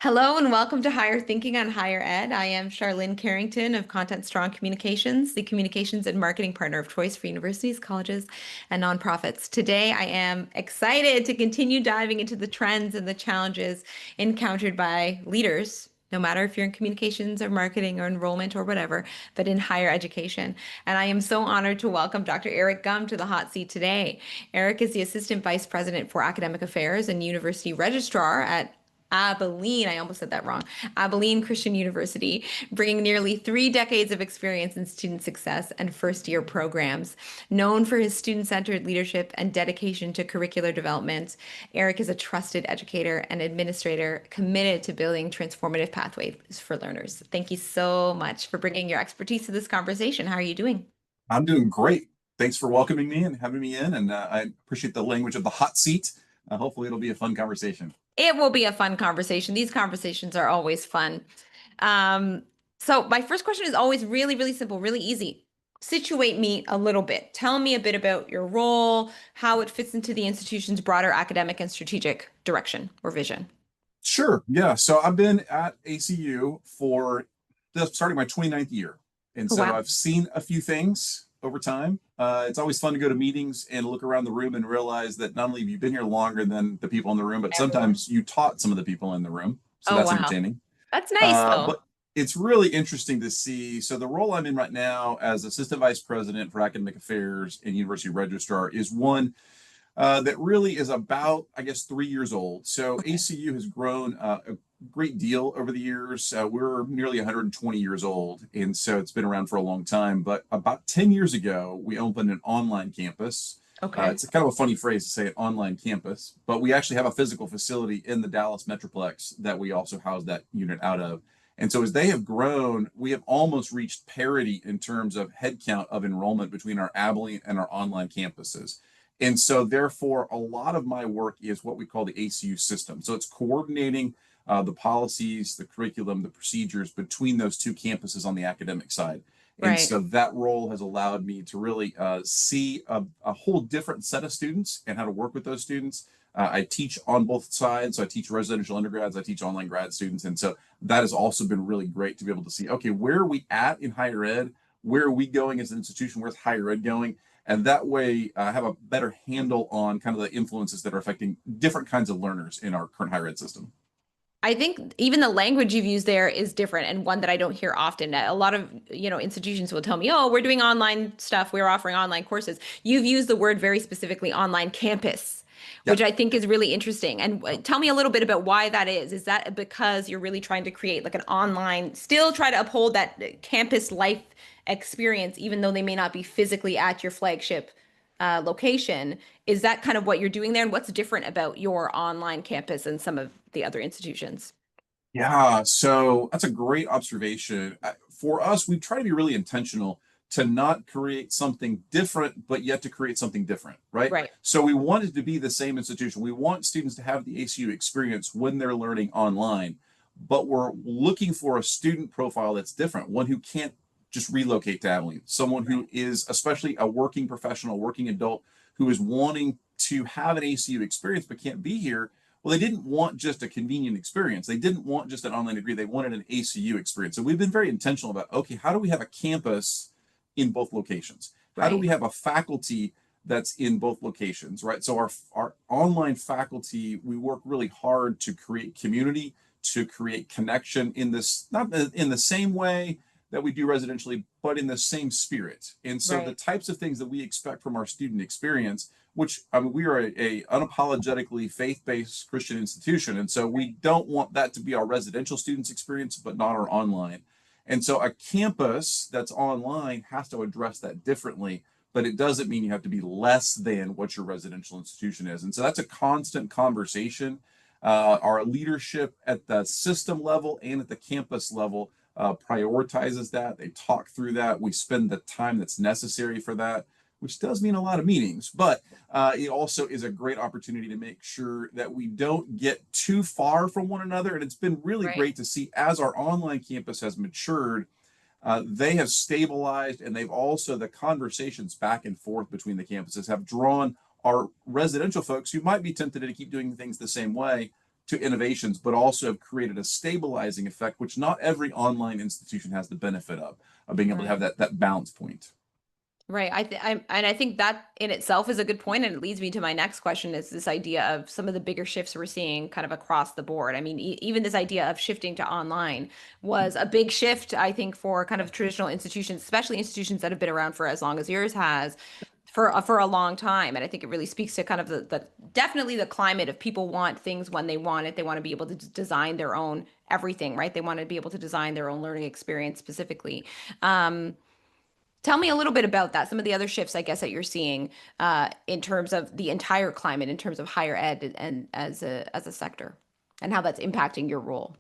Hello and welcome to Higher Thinking on Higher Ed. I am Charlene Carrington of Content Strong Communications, the communications and marketing partner of choice for universities, colleges, and nonprofits. Today, I am excited to continue diving into the trends and the challenges encountered by leaders, no matter if you're in communications or marketing or enrollment or whatever, but in higher education. And I am so honored to welcome Dr. Eric Gumm to the hot seat today. Eric is the Assistant Vice President for Academic Affairs and University Registrar at Abilene, I almost said that wrong, Abilene Christian University, bringing nearly 3 decades of experience in student success and first-year programs. Known for his student-centered leadership and dedication to curricular development, Eric is a trusted educator and administrator committed to building transformative pathways for learners. Thank you so much for bringing your expertise to this conversation. How are you doing? I'm doing great. Thanks for welcoming me and having me in. And I appreciate the language of the hot seat. Hopefully, it'll be a fun conversation. It will be a fun conversation. These conversations are always fun. Um, so my first question is always really, really simple, really easy. Situate me a little bit. Tell me a bit about your role, how it fits into the institution's broader academic and strategic direction or vision. Sure. Yeah. So I've been at ACU for starting my 29th year. And Oh, so wow. I've seen a few things over time. It's always fun to go to meetings and look around the room and realize that not only have you been here longer than the people in the room, but Everyone. sometimes you taught some of the people in the room. So Oh, that's wow. entertaining. That's nice though. But it's really interesting to see. So the role I'm in right now as Assistant Vice President for Academic Affairs and University Registrar is one that really is about, I guess, 3 years old. So Okay. ACU has grown a great deal over the years. We're nearly 120 years old, and so it's been around for a long time. But about 10 years ago, we opened an online campus. Okay. It's kind of a funny phrase to say an online campus, but we actually have a physical facility in the Dallas Metroplex that we also house that unit out of. And so as they have grown, we have almost reached parity in terms of headcount of enrollment between our Abilene and our online campuses. And so, therefore, a lot of my work is what we call the ACU system. So it's coordinating the policies, the curriculum, the procedures between those two campuses on the academic side. And Right. so that role has allowed me to really see a whole different set of students and how to work with those students. I teach on both sides. So I teach residential undergrads, I teach online grad students. And so that has also been really great to be able to see, okay, where are we at in higher ed? Where are we going as an institution? Where's higher ed going? And that way have a better handle on kind of the influences that are affecting different kinds of learners in our current higher ed system. I think even the language you've used there is different and one that I don't hear often. A lot of, institutions will tell me, "Oh, we're doing online stuff. We're offering online courses." You've used the word very specifically online campus, Yeah. which I think is really interesting. And tell me a little bit about why that is. Is that because you're really trying to create like an online, still try to uphold that campus life experience, even though they may not be physically at your flagship location? Is that kind of what you're doing there? And what's different about your online campus and some of the other institutions? Yeah, so that's a great observation. For us, we try to be really intentional to not create something different, but yet to create something different, right? Right. So we want it to be the same institution. We want students to have the ACU experience when they're learning online, but we're looking for a student profile that's different, one who can't just relocate to Abilene, someone who is especially a working professional, working adult who is wanting to have an ACU experience but can't be here. Well, they didn't want just a convenient experience. They didn't want just an online degree. They wanted an ACU experience. So we've been very intentional about, okay, how do we have a campus in both locations? How do Right. we have a faculty that's in both locations, right? So our online faculty, we work really hard to create community, to create connection in this, not in the same way that we do residentially, but in the same spirit. And so the Right. types of things that we expect from our student experience, which I mean, we are a unapologetically faith-based Christian institution, and so we don't want that to be our residential students' experience, but not our online. And so a campus that's online has to address that differently, but it doesn't mean you have to be less than what your residential institution is. And so that's a constant conversation. Our leadership at the system level and at the campus level prioritizes that. They talk through that. We spend the time that's necessary for that, which does mean a lot of meetings, but it also is a great opportunity to make sure that we don't get too far from one another. And it's been really Right. great to see as our online campus has matured, they have stabilized, and they've also, the conversations back and forth between the campuses have drawn our residential folks who might be tempted to keep doing things the same way to innovations, but also have created a stabilizing effect, which not every online institution has the benefit of being able to have Right. that balance point. Right. And I think that in itself is a good point, and it leads me to my next question is this idea of some of the bigger shifts we're seeing kind of across the board. I mean, even this idea of shifting to online was a big shift, I think, for kind of traditional institutions, especially institutions that have been around for as long as yours has, for a long time. And I think it really speaks to kind of the definitely the climate of people want things when they want it. They want to be able to design their own everything, right? They want to be able to design their own learning experience specifically. Um, Tell me a little bit about that. Some of the other shifts, I guess, that you're seeing in terms of the entire climate, in terms of higher ed and as a sector, and how that's impacting your role.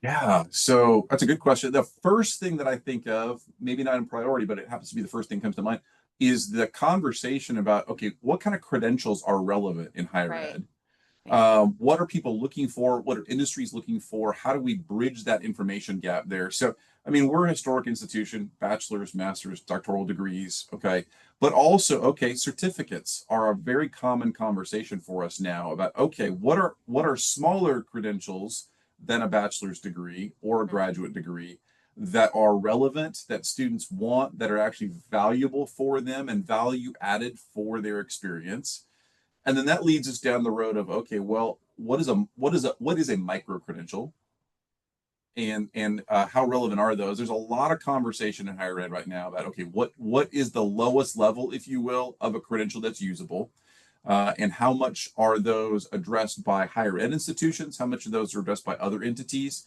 Yeah, so that's a good question. The first thing that I think of, maybe not in priority, but it happens to be the first thing that comes to mind, is the conversation about, okay, what kind of credentials are relevant in higher Right. ed? Right. What are people looking for? What are industries looking for? How do we bridge that information gap there? So, I mean, we're a historic institution, bachelor's, master's, doctoral degrees, okay, but also, okay, certificates are a very common conversation for us now about, okay, what are smaller credentials than a bachelor's degree or a graduate degree that are relevant, that students want, that are actually valuable for them and value added for their experience. And then that leads us down the road of, okay, well, what is a micro credential, and how relevant are those? There's a lot of conversation in higher ed right now about, okay, what is the lowest level, if you will, of a credential that's usable, and how much are those addressed by higher ed institutions? How much of those are addressed by other entities?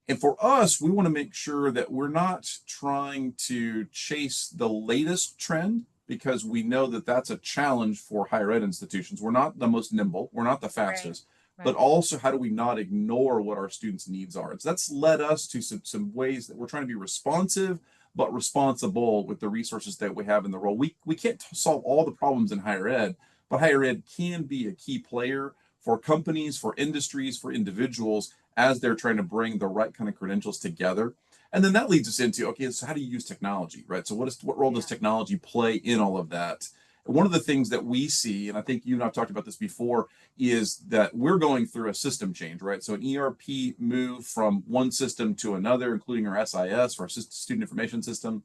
And for us, we want to make sure that we're not trying to chase the latest trend, because we know that that's a challenge for higher ed institutions. We're not the most nimble, we're not the Right. fastest, but Right. also how do we not ignore what our students' needs are? And so that's led us to some ways that we're trying to be responsive, but responsible with the resources that we have in the role. We can't solve all the problems in higher ed, but higher ed can be a key player for companies, for industries, for individuals as they're trying to bring the right kind of credentials together. And then that leads us into, okay, so how do you use technology, right? So what role does Yeah. technology play in all of that? One of the things that we see, and I think you and I've talked about this before, is that we're going through a system change, right? So an ERP move from one system to another, including our SIS, our student information system,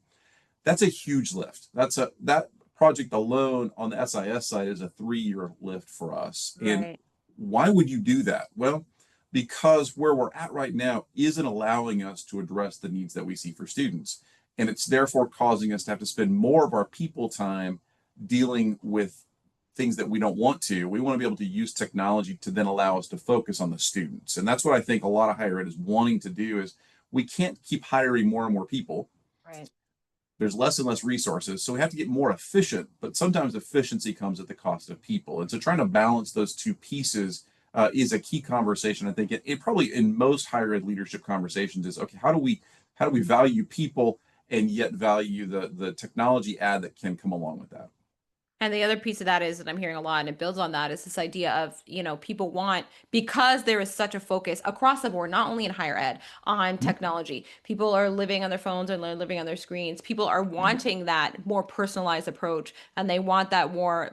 that's a huge lift. That project alone on the SIS side is a 3-year lift for us. And Right. why would you do that? Well, because where we're at right now isn't allowing us to address the needs that we see for students. And it's therefore causing us to have to spend more of our people time dealing with things that we don't want to. We want to be able to use technology to then allow us to focus on the students. And that's what I think a lot of higher ed is wanting to do is we can't keep hiring more and more people. Right. There's less and less resources, so we have to get more efficient, but sometimes efficiency comes at the cost of people. And so trying to balance those two pieces is a key conversation. I think it probably in most higher ed leadership conversations is, okay, how do we value people and yet value the technology add that can come along with that. And the other piece of that is that I'm hearing a lot, and it builds on that, is this idea of, people want, because there is such a focus across the board, not only in higher ed, on Mhm. technology. People are living on their phones and they're living on their screens. People are Yeah, wanting that more personalized approach, and they want that more,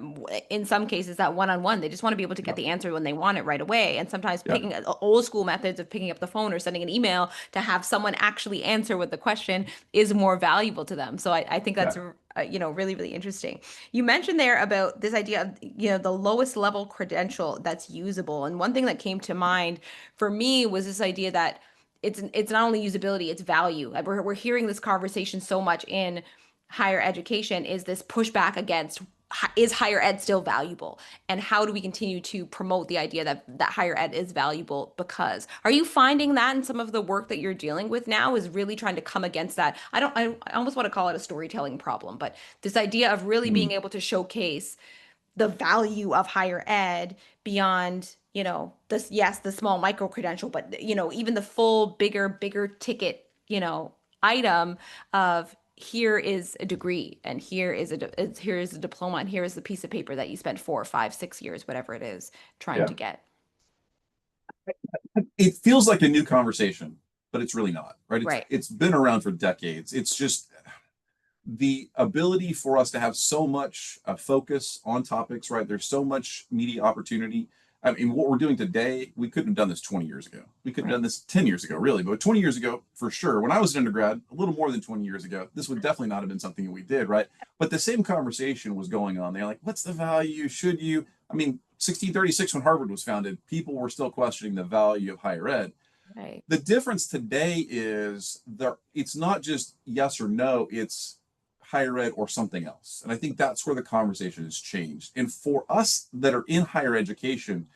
in some cases, that one-on-one. They just want to be able to get yeah, the answer when they want it right away. And sometimes yeah, picking old school methods of picking up the phone or sending an email to have someone actually answer with the question is more valuable to them. So I think that's, yeah. really, really interesting. You mentioned there about this idea of, the lowest level credential that's usable. And one thing that came to mind for me was this idea that it's not only usability, it's value. We're hearing this conversation so much in higher education, is this pushback against, is higher ed still valuable, and how do we continue to promote the idea that higher ed is valuable? Because are you finding that in some of the work that you're dealing with now is really trying to come against that? I almost want to call it a storytelling problem, but this idea of really Mm, being able to showcase the value of higher ed beyond, this, yes, the small micro credential, but even the full bigger ticket, item of, here is a degree, and here is a diploma, and here is the piece of paper that you spent 4, 5, 6 years, whatever it is, trying yeah. to get. It feels like a new conversation, but it's really not, right? it's Right. it's been around for decades. It's just the ability for us to have so much focus on topics, right? There's so much media opportunity. I mean, what we're doing today, we couldn't have done this 20 years ago. We could have Right. done this 10 years ago, really, but 20 years ago, for sure. When I was an undergrad, a little more than 20 years ago, this would definitely not have been something that we did, right? But the same conversation was going on. They're like, what's the value? Should you? I mean, 1636, when Harvard was founded, people were still questioning the value of higher ed. Right. The difference today is there, it's not just yes or no, it's higher ed or something else. And I think that's where the conversation has changed. And for us that are in higher education,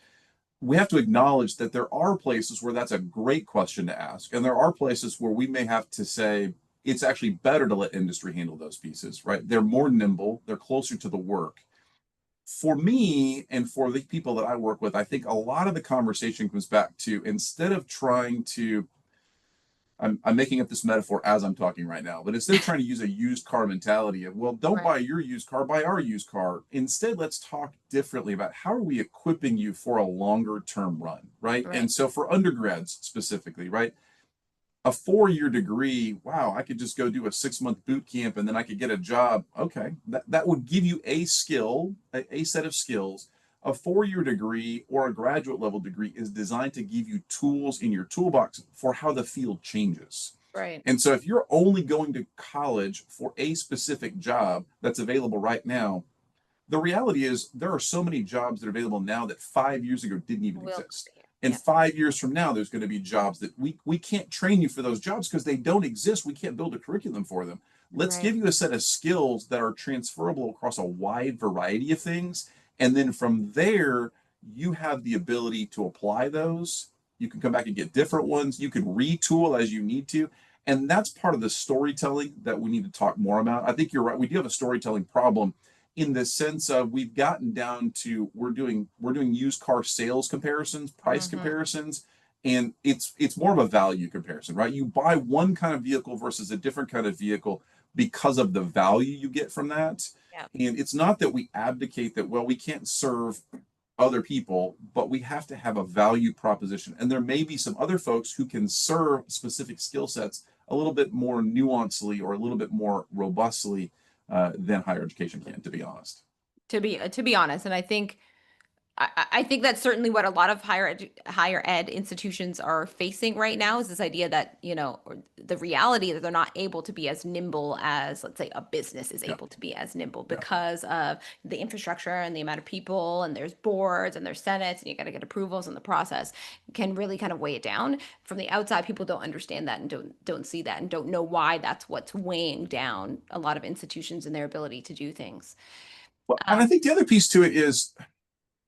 we have to acknowledge that there are places where that's a great question to ask. And there are places where we may have to say it's actually better to let industry handle those pieces, right? They're more nimble, they're closer to the work. For me and for the people that I work with, I think a lot of the conversation comes back to instead of trying to, I'm making up this metaphor as I'm talking right now, but instead of trying to use a used car mentality of, well, don't Right. buy your used car, buy our used car. Instead, let's talk differently about how are we equipping you for a longer term run, right? Right. And so for undergrads specifically, right? A 4-year degree, wow, I could just go do a 6-month boot camp and then I could get a job. Okay, that would give you a skill, a set of skills. A 4-year degree or a graduate level degree is designed to give you tools in your toolbox for how the field changes. Right. And so if you're only going to college for a specific job that's available right now, the reality is there are so many jobs that are available now that 5 years ago didn't even Will. exist. And Yeah. 5 years from now, there's going to be jobs that we can't train you for those jobs because they don't exist. We can't build a curriculum for them. Let's Right. give you a set of skills that are transferable across a wide variety of things. And then from there, you have the ability to apply those. You can come back and get different ones. You can retool as you need to. And that's part of the storytelling that we need to talk more about. I think you're right. We do have a storytelling problem in the sense of we've gotten down to we're doing used car sales comparisons, price Mm-hmm. comparisons, and it's more of a value comparison, right? You buy one kind of vehicle versus a different kind of vehicle because of the value you get from that. Yeah. And it's not that we abdicate that, well, we can't serve other people, but we have to have a value proposition. And there may be some other folks who can serve specific skill sets a little bit more nuancedly or a little bit more robustly than higher education can, to be honest. To be honest, and I think that's certainly what a lot of higher ed institutions are facing right now is this idea that, or the reality that they're not able to be as nimble as, let's say, a business is Yeah, able to be as nimble yeah. because of the infrastructure and the amount of people, and there's boards and there's senates, and you got to get approvals, and the process can really kind of weigh it down. From the outside, people don't understand that and don't see that and don't know why that's what's weighing down a lot of institutions and their ability to do things. Well, and I think the other piece to it is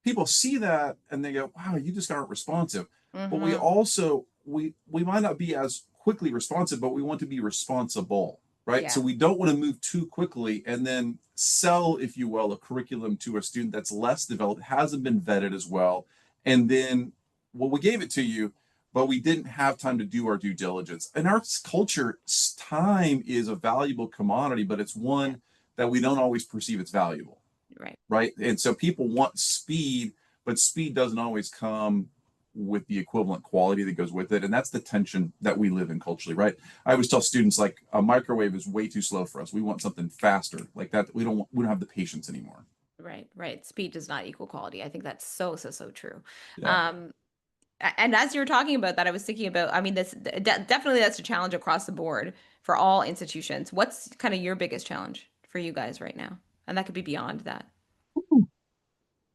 people see that and they go, "Wow, you just aren't responsive." But we Mm-hmm. also we might not be as quickly responsive, but we want to be responsible, right? So Yeah. we don't want to move too quickly and then sell, if you will, a curriculum to a student that's less developed, hasn't been vetted as well, and then well, we gave it to you, but we didn't have time to do our due diligence. In our culture, time is a valuable commodity, but it's Yeah. one that we don't always perceive it's valuable, Right. right? And so people want speed, but speed doesn't always come with the equivalent quality that goes with it. And that's the tension that we live in culturally, right? I always tell students like a microwave is way too slow for us. We want something faster like that. We don't have the patience anymore. Right, right. Speed does not equal quality. I think that's so, so, so true. Yeah. Um, and as you were talking about that, I was thinking about, I mean, definitely that's a challenge across the board for all institutions. What's kind of your biggest challenge for you guys right now? And that could be beyond that.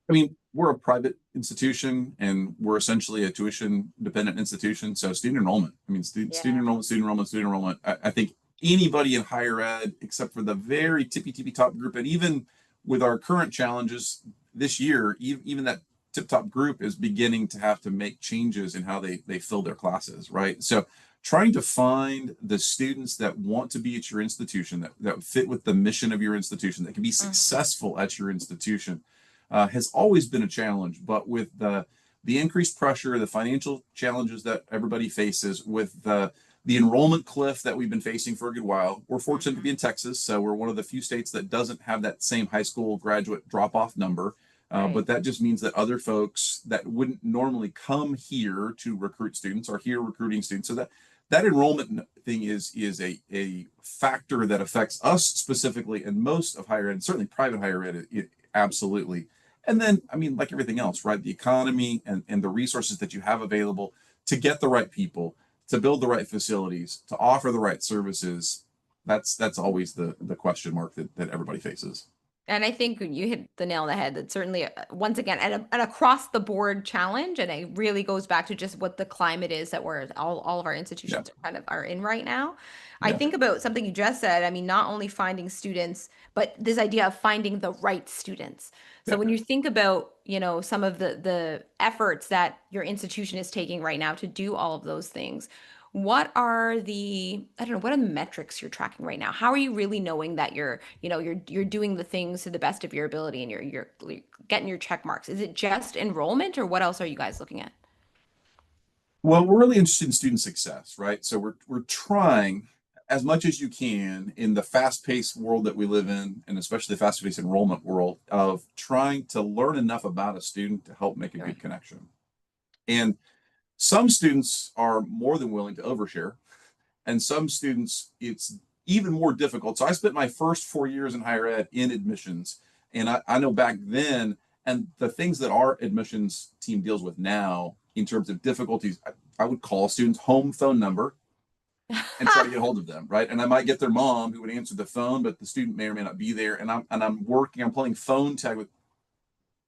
I mean, we're a private institution and we're essentially a tuition dependent institution. So student enrollment, I mean, student Yeah. enrollment, student enrollment, student enrollment. I think anybody in higher ed, except for the very tippy top group, and even with our current challenges this year, even that tip top group is beginning to have to make changes in how they fill their classes, right? So trying to find the students that want to be at your institution, that fit with the mission of your institution, that can be Hmm. successful at your institution has always been a challenge. But with the increased pressure, the financial challenges that everybody faces, with the enrollment cliff that we've been facing for a good while, we're fortunate to Hmm. be in Texas, so we're one of the few states that doesn't have that same high school graduate drop off number. Right. But that just means that other folks that wouldn't normally come here to recruit students are here recruiting students. So that enrollment thing is a factor that affects us specifically, and most of higher ed, certainly private higher ed, absolutely. And then, I mean, like everything else, right? The economy and the resources that you have available to get the right people, to build the right facilities, to offer the right services. That's always the question mark that everybody faces. And I think you hit the nail on the head. That's certainly, once again, an across the board challenge. And it really goes back to just what the climate is that we're all of our Yeah. institutions are kind of are in right now. I Yeah. think about something you just said. I mean, not only finding students, but this idea of finding the right students. So Yeah. when you think about, some of the efforts that your institution is taking right now to do all of those things, what are I don't know, what are the metrics you're tracking right now? How are you really knowing that you're doing the things to the best of your ability and you're getting your check marks? Is it just enrollment or what else are you guys looking at? Well, we're really interested in student success, right? So we're trying as much as you can in the fast-paced world that we live in, and especially the fast-paced enrollment world, of trying to learn enough about a student to help make a good Right. connection. And some students are more than willing to overshare, and some students it's even more difficult. So I spent my first 4 years in higher ed in admissions, and I know back then, and the things that our admissions team deals with now in terms of difficulties, I would call a student's home phone number and try to get hold of them, right? And I might get their mom who would answer the phone, but the student may or may not be there, and I'm playing phone tag with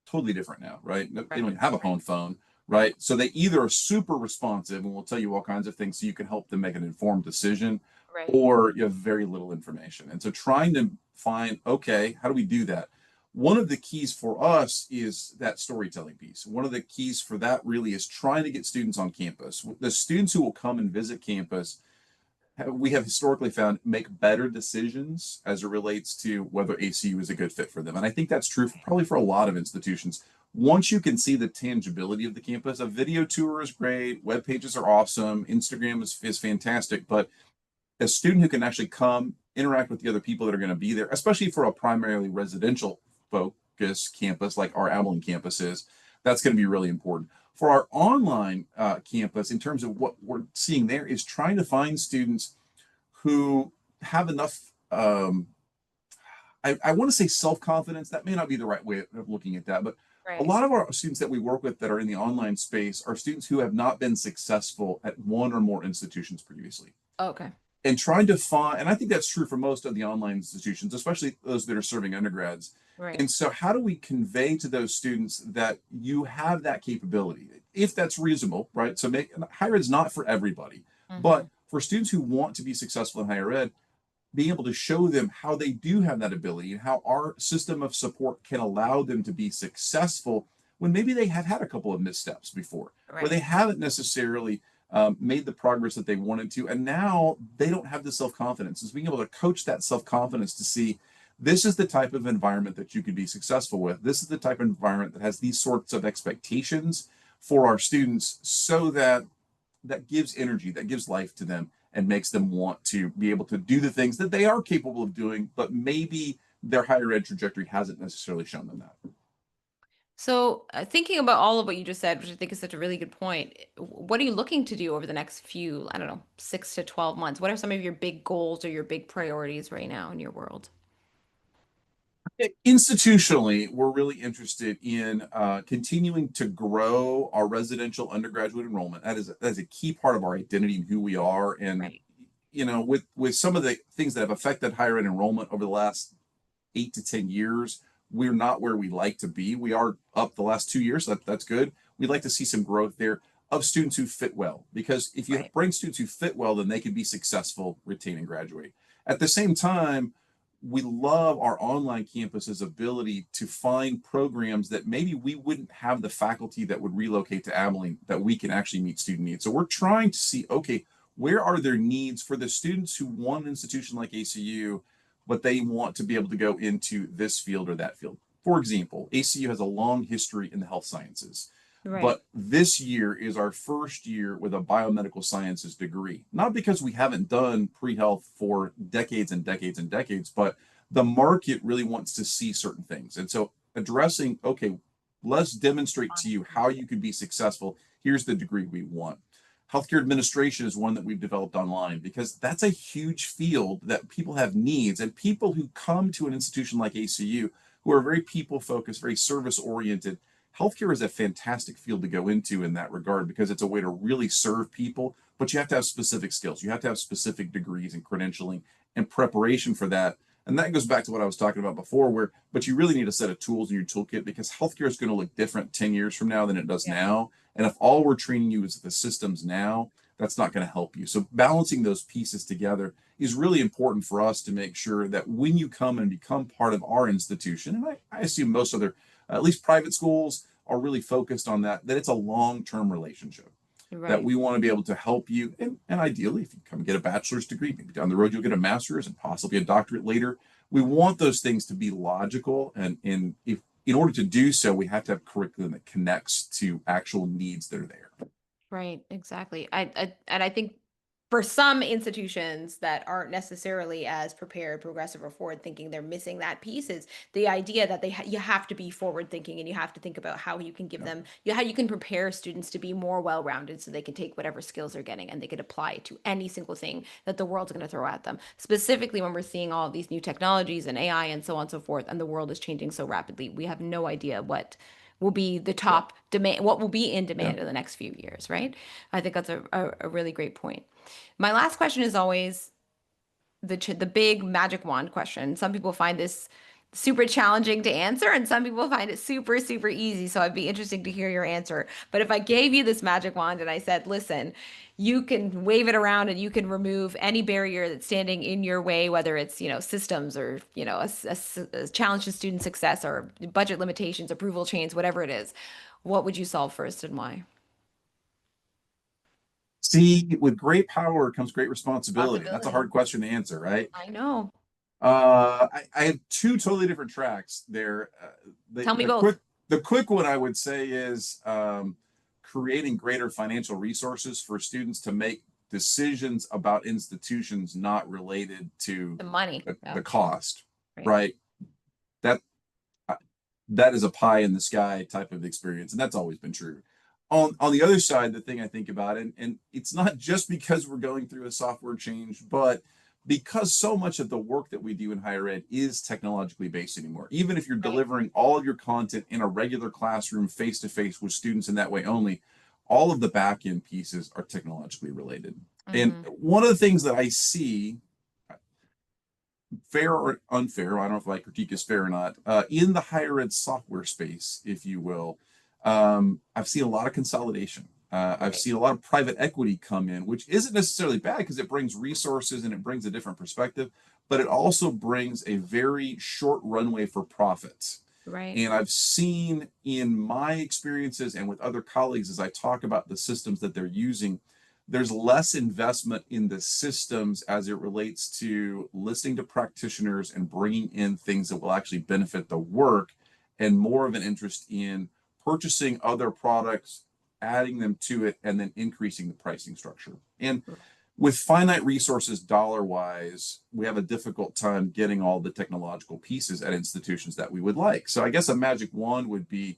totally different now, right? They don't Right. even have a home phone, right? So they either are super responsive and will tell you all kinds of things so you can help them make an informed decision, Right. or you have very little information. And so trying to find, okay, how do we do that? One of the keys for us is that storytelling piece. One of the keys for that really is trying to get students on campus. The students who will come and visit campus, we have historically found make better decisions as it relates to whether ACU is a good fit for them. And I think that's true probably for a lot of institutions. Once you can see the tangibility of the campus, a video tour is great, web pages are awesome, Instagram is fantastic, but a student who can actually come interact with the other people that are going to be there, especially for a primarily residential focus campus like our Abilene campus is, that's going to be really important. For our online campus, in terms of what we're seeing there, is trying to find students who have enough. I want to say self-confidence. That may not be the right way of looking at that, but a Right. lot of our students that we work with that are in the online space are students who have not been successful at one or more institutions previously, Okay. and trying to find, and I think that's true for most of the online institutions, especially those that are serving undergrads. Right. And so how do we convey to those students that you have that capability, if that's reasonable, right? So higher ed is not for everybody, Hmm. but for students who want to be successful in higher ed, being able to show them how they do have that ability and how our system of support can allow them to be successful when maybe they have had a couple of missteps before, where they Right. haven't necessarily made the progress that they wanted to, and now they don't have the self-confidence. Is being able to coach that self-confidence to see this is the type of environment that you can be successful with. This is the type of environment that has these sorts of expectations for our students, so that that gives energy, that gives life to them, and makes them want to be able to do the things that they are capable of doing, but maybe their higher ed trajectory hasn't necessarily shown them that. So, thinking about all of what you just said, which I think is such a really good point, what are you looking to do over the next few, I don't know, 6 to 12 months? What are some of your big goals or your big priorities right now in your world? Institutionally, we're really interested in continuing to grow our residential undergraduate enrollment. That is a key part of our identity and who we are. And Right. with some of the things that have affected higher ed enrollment over the last 8 to 10 years, we're not where we like to be. We are up the last 2 years. That's good. We'd like to see some growth there of students who fit well, because if you Right. bring students who fit well, then they can be successful, retain, and graduate. At the same time, we love our online campus's ability to find programs that maybe we wouldn't have the faculty that would relocate to Abilene, that we can actually meet student needs. So we're trying to see, okay, where are there needs for the students who want an institution like ACU, but they want to be able to go into this field or that field. For example, ACU has a long history in the health sciences, Right. but this year is our first year with a biomedical sciences degree. Not because we haven't done pre-health for decades and decades and decades, but the market really wants to see certain things. And so addressing, okay, let's demonstrate to you how you can be successful. Here's the degree we want. Healthcare administration is one that we've developed online, because that's a huge field that people have needs, and people who come to an institution like ACU who are very people focused, very service oriented. Healthcare is a fantastic field to go into in that regard because it's a way to really serve people, but you have to have specific skills. You have to have specific degrees and credentialing and preparation for that. And that goes back to what I was talking about before, but you really need a set of tools in your toolkit because healthcare is going to look different 10 years from now than it does Yeah. now. And if all we're training you is the systems now, that's not going to help you. So balancing those pieces together is really important for us to make sure that when you come and become part of our institution, and I assume most other, at least private schools, are really focused on that it's a long-term relationship. That Right. we want to be able to help you. And ideally, if you come get a bachelor's degree, maybe down the road you'll get a master's and possibly a doctorate later. We want those things to be logical. And if in order to do so, we have to have curriculum that connects to actual needs that are there. Right, exactly. And I think for some institutions that aren't necessarily as prepared, progressive, or forward thinking, they're missing that piece is the idea that you have to be forward thinking and you have to think about how you can give Yeah. them, how you can prepare students to be more well rounded so they can take whatever skills they're getting and they can apply it to any single thing that the world's going to throw at them. Specifically, when we're seeing all of these new technologies and AI and so on and so forth, and the world is changing so rapidly, we have no idea what will be the Yeah. top demand, what will be in Yeah. demand in the next few years, right? I think that's a really great point. My last question is always the big magic wand question. Some people find this super challenging to answer, and some people find it super, super easy. So I'd be interested to hear your answer. But if I gave you this magic wand and I said, listen, you can wave it around and you can remove any barrier that's standing in your way, whether it's, systems or, a challenge to student success or budget limitations, approval chains, whatever it is, what would you solve first and why? See, with great power comes great responsibility. That's a Possibility. hard question to answer, right? I know. I have two totally different tracks there. Tell me The both. quick one I would say is creating greater financial resources for students to make decisions about institutions not related to The money. the Oh, cost, right. right? That that is a pie in the sky type of experience, and that's always been true. On the other side, the thing I think about, and it's not just because we're going through a software change, but because so much of the work that we do in higher ed is technologically based anymore. Even if you're Right. delivering all of your content in a regular classroom face to face with students in that way only, all of the back end pieces are technologically related. And Hmm. one of the things that I see, fair or unfair, I don't know if my critique is fair or not, in the higher ed software space, if you will, I've seen a lot of consolidation. I've Right. seen a lot of private equity come in, which isn't necessarily bad because it brings resources and it brings a different perspective, but it also brings a very short runway for profits. Right. And I've seen in my experiences and with other colleagues as I talk about the systems that they're using, there's less investment in the systems as it relates to listening to practitioners and bringing in things that will actually benefit the work, and more of an interest in purchasing other products, adding them to it, and then increasing the pricing structure. And with finite resources dollar wise, we have a difficult time getting all the technological pieces at institutions that we would like. So I guess a magic wand would be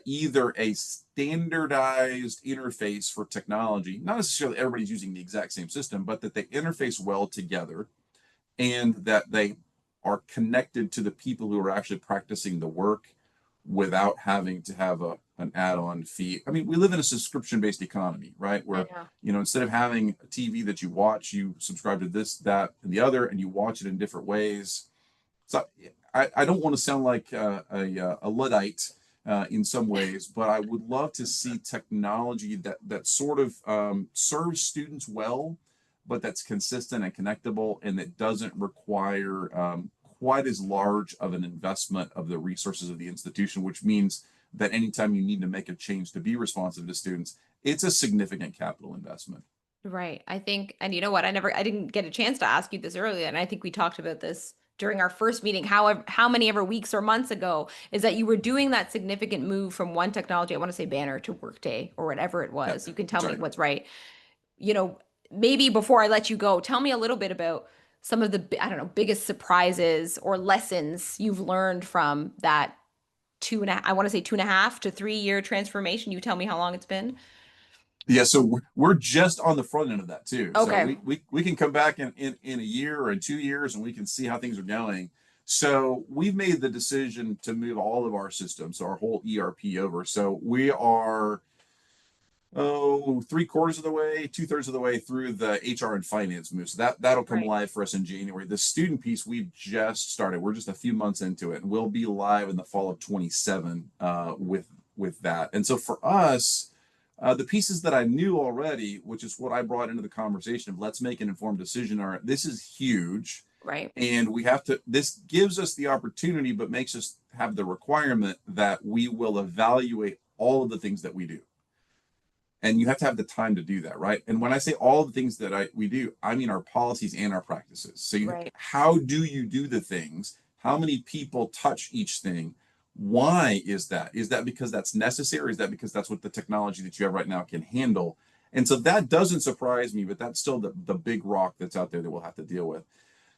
either a standardized interface for technology, not necessarily everybody's using the exact same system, but that they interface well together and that they are connected to the people who are actually practicing the work without having to have an add-on fee. I mean, we live in a subscription-based economy, right? I Where, know. instead of having a TV that you watch, you subscribe to this, that, and the other, and you watch it in different ways. So I don't want to sound like a Luddite in some ways, but I would love to see technology that sort of serves students well, but that's consistent and connectable, and that doesn't require quite as large of an investment of the resources of the institution, which means that anytime you need to make a change to be responsive to students, it's a significant capital investment. Right. I think, and you know what? I didn't get a chance to ask you this earlier, and I think we talked about this during our first meeting, how many ever weeks or months ago, is that you were doing that significant move from one technology, I want to say Banner to Workday or whatever it Yeah, was. You can tell that's me right. what's right. You know, maybe before I let you go, tell me a little bit about some of the, I don't know, biggest surprises or lessons you've learned from that I want to say 2.5 to 3 year transformation. You tell me how long it's been. Yeah, so we're just on the front end of that too. So Okay. we can come back in a year or in 2 years and we can see how things are going. So we've made the decision to move all of our systems, so our whole ERP over. So we are, oh, 3/4 of the way, 2/3 of the way through the HR and finance move. So that'll come Right. live for us in January. The student piece we've just started. We're just a few months into it, and we'll be live in the fall of 27 with that. And so for us, the pieces that I knew already, which is what I brought into the conversation of let's make an informed decision, are this is huge. Right. And we have to, this gives us the opportunity, but makes us have the requirement that we will evaluate all of the things that we do. And you have to have the time to do that, right? And when I say all the things that we do, I mean our policies and our practices. So Right. how do you do the things? How many people touch each thing? Why is that? Is that because that's necessary? Is that because that's what the technology that you have right now can handle? And so that doesn't surprise me, but that's still the big rock that's out there that we'll have to deal with.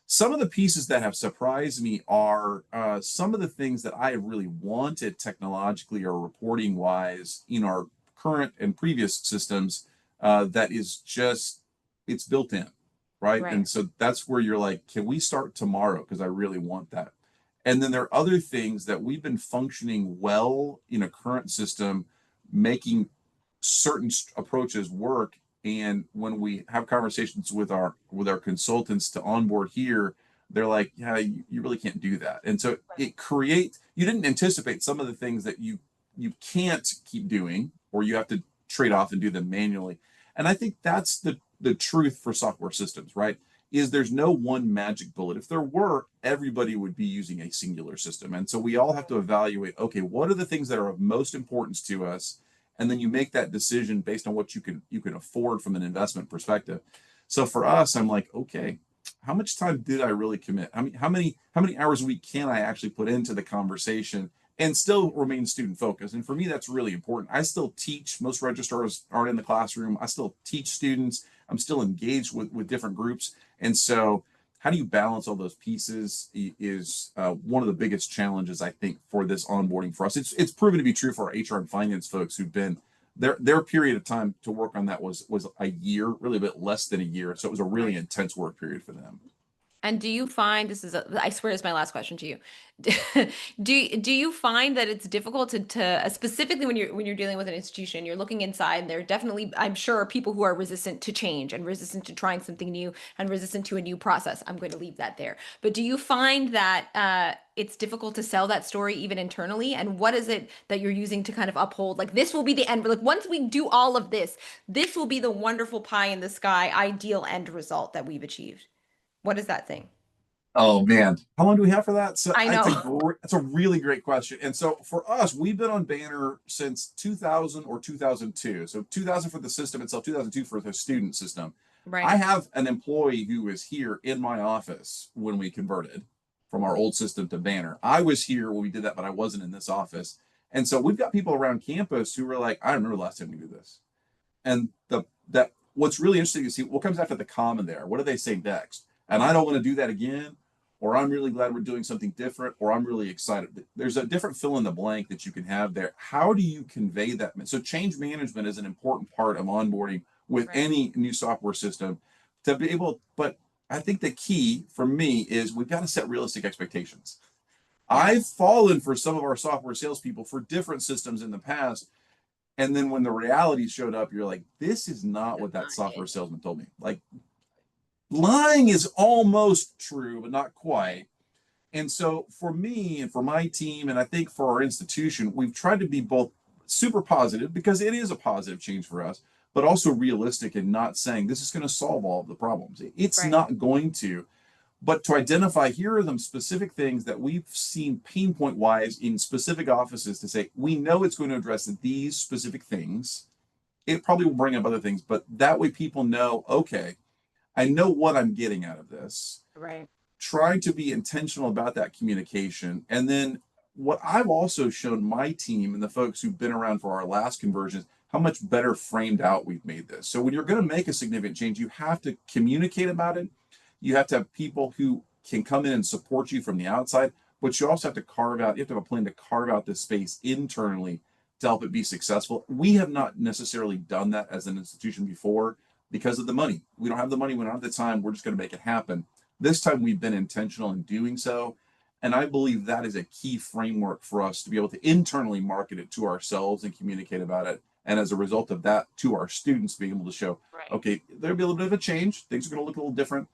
Some of the pieces that have surprised me are some of the things that I have really wanted technologically or reporting wise in our current and previous systems that is just, it's built in, right? Right. And so that's where you're like, can we start tomorrow? Because I really want that. And then there are other things that we've been functioning well in a current system, making certain approaches work. And when we have conversations with our consultants to onboard here, they're like, yeah, you really can't do that. And so it creates, you didn't anticipate some of the things that you can't keep doing, or you have to trade off and do them manually. And I think that's the truth for software systems, right? Is there's no one magic bullet. If there were, everybody would be using a singular system. And so we all have to evaluate, okay, what are the things that are of most importance to us? And then you make that decision based on what you can afford from an investment perspective. So for us, I'm like, okay, how much time did I really commit? I mean, how many hours a week can I actually put into the conversation and still remain student focused? And for me, that's really important. I still teach. Most registrars aren't in the classroom. I still teach students. I'm still engaged with different groups. And so how do you balance all those pieces is one of the biggest challenges, I think, for this onboarding for us. It's proven to be true for our HR and finance folks who've been, their period of time to work on that was a year, really a bit less than a year. So it was a really Right. intense work period for them. And do you find this is I swear this is my last question to you. Do you find that it's difficult to specifically when you're dealing with an institution, you're looking inside, and there are definitely, I'm sure, people who are resistant to change and resistant to trying something new and resistant to a new process. I'm going to leave that there. But do you find that it's difficult to sell that story even internally? And what is it that you're using to kind of uphold, like this will be the end, like once we do all of this, this will be the wonderful pie in the sky ideal end result that we've achieved? What is that thing? Oh man, how long do we have for that? So I know. that's a really great question. And so for us, we've been on Banner since 2000 or 2002. So 2000 for the system itself, 2002 for the student system. Right. I have an employee who is here in my office when we converted from our old system to Banner. I was here when we did that, but I wasn't in this office. And so we've got people around campus who were like, I remember the last time we did this. And that what's really interesting is see what comes after the comma there. What do they say next? And I don't want to do that again, or I'm really glad we're doing something different, or I'm really excited. There's a different fill in the blank that you can have there. How do you convey that? So change management is an important part of onboarding with Right. any new software system to be able, but I think the key for me is we've got to set realistic expectations. Yeah. I've fallen for some of our software salespeople for different systems in the past. And then when the reality showed up, you're like, this is not That's what that not software it. salesman told me. Like, lying is almost true, but not quite. And so for me and for my team, and I think for our institution, we've tried to be both super positive because it is a positive change for us, but also realistic and not saying this is going to solve all of the problems. It's Right. not going to, but to identify here are the specific things that we've seen pain point wise in specific offices to say, we know it's going to address these specific things. It probably will bring up other things, but that way people know, okay, I know what I'm getting out of this. Right. Trying to be intentional about that communication. And then what I've also shown my team and the folks who've been around for our last conversions, how much better framed out we've made this. So when you're going to make a significant change, you have to communicate about it. You have to have people who can come in and support you from the outside, but you also have to you have to have a plan to carve out this space internally to help it be successful. We have not necessarily done that as an institution before because of the money. We don't have the money, we don't have the time, we're just going to make it happen. This time we've been intentional in doing so. And I believe that is a key framework for us to be able to internally market it to ourselves and communicate about it. And as a result of that, to our students being able to show, Right. okay, there'll be a little bit of a change. Things are going to look a little different.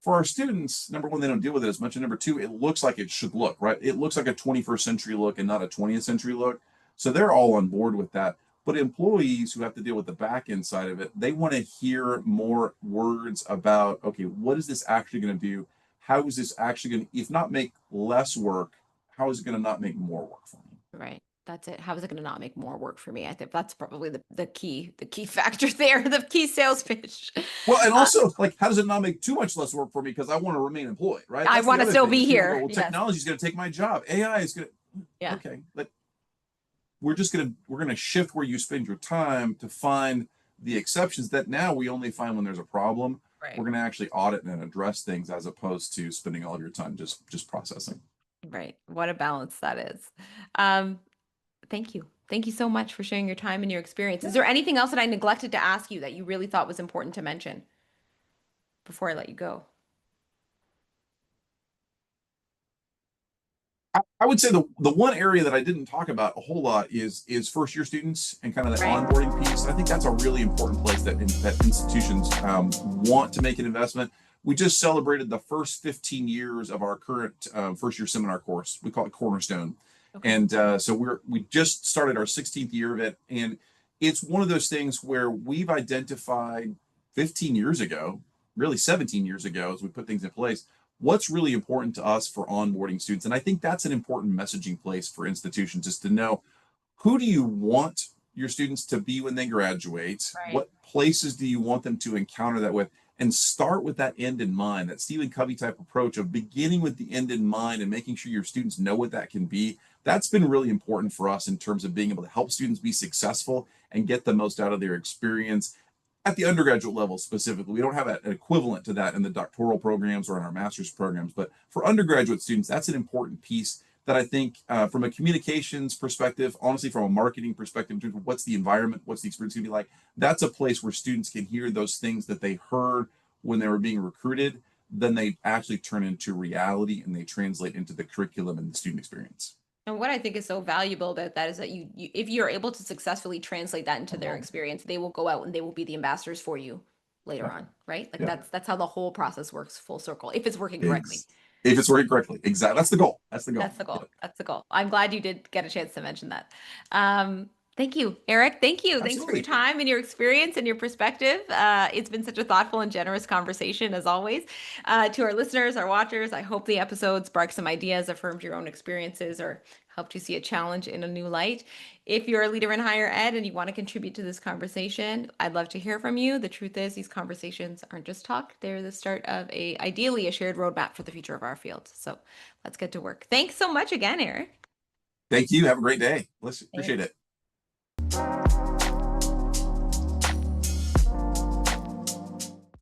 For our students, number one, they don't deal with it as much. And number two, it looks like it should look, right? It looks like a 21st century look and not a 20th century look. So they're all on board with that. But employees who have to deal with the back end side of it, they want to hear more words about, okay, what is this actually going to do? How is this actually going to, if not make less work, how is it going to not make more work for me? Right. That's it. How is it going to not make more work for me? I think that's probably the key factor there, the key sales pitch. Well, and also, like, how does it not make too much less work for me because I want to remain employed, right? I That's the want to other still thing. be Is people go, here. well, Yes. technology is going to take my job. AI is going to, Yeah. okay, but we're gonna shift where you spend your time to find the exceptions that now we only find when there's a problem. Right. We're gonna actually audit and address things as opposed to spending all of your time just processing. Right. What a balance that is. Thank you. Thank you so much for sharing your time and your experience. Is there anything else that I neglected to ask you that you really thought was important to mention before I let you go? I would say the one area that I didn't talk about a whole lot is first year students and kind of that Right. onboarding piece. I think that's a really important place that institutions want to make an investment. We just celebrated the first 15 years of our current first year seminar course. We call it Cornerstone, Okay. and so we just started our 16th year of it, and it's one of those things where we've identified 15 years ago, really 17 years ago, as we put things in place what's really important to us for onboarding students. And I think that's an important messaging place for institutions is to know who do you want your students to be when they graduate? Right. What places do you want them to encounter that with? And start with that end in mind, that Stephen Covey type approach of beginning with the end in mind and making sure your students know what that can be. That's been really important for us in terms of being able to help students be successful and get the most out of their experience at the undergraduate level specifically. We don't have an equivalent to that in the doctoral programs or in our master's programs, but for undergraduate students, that's an important piece that I think from a communications perspective, honestly, from a marketing perspective, in terms of what's the environment, what's the experience gonna be like, that's a place where students can hear those things that they heard when they were being recruited, then they actually turn into reality and they translate into the curriculum and the student experience. And what I think is so valuable about that is that you if you're able to successfully translate that into their experience, they will go out and they will be the ambassadors for you later Yeah. on, right? Like Yeah. that's how the whole process works full circle, if it's working correctly. If it's working correctly. Exactly. That's the goal. That's the goal. That's the Yeah. goal. That's the goal. I'm glad you did get a chance to mention that. Thank you, Eric. Thank you. Thanks for your Absolutely. time and your experience and your perspective. It's been such a thoughtful and generous conversation as always. To our listeners, our watchers, I hope the episode sparked some ideas, affirmed your own experiences, or helped you see a challenge in a new light. If you're a leader in higher ed and you want to contribute to this conversation, I'd love to hear from you. The truth is, these conversations aren't just talk, they're the start of ideally a shared roadmap for the future of our field. So let's get to work. Thanks so much again, Eric. Thank you. Have a great day. Let's appreciate Thanks. it.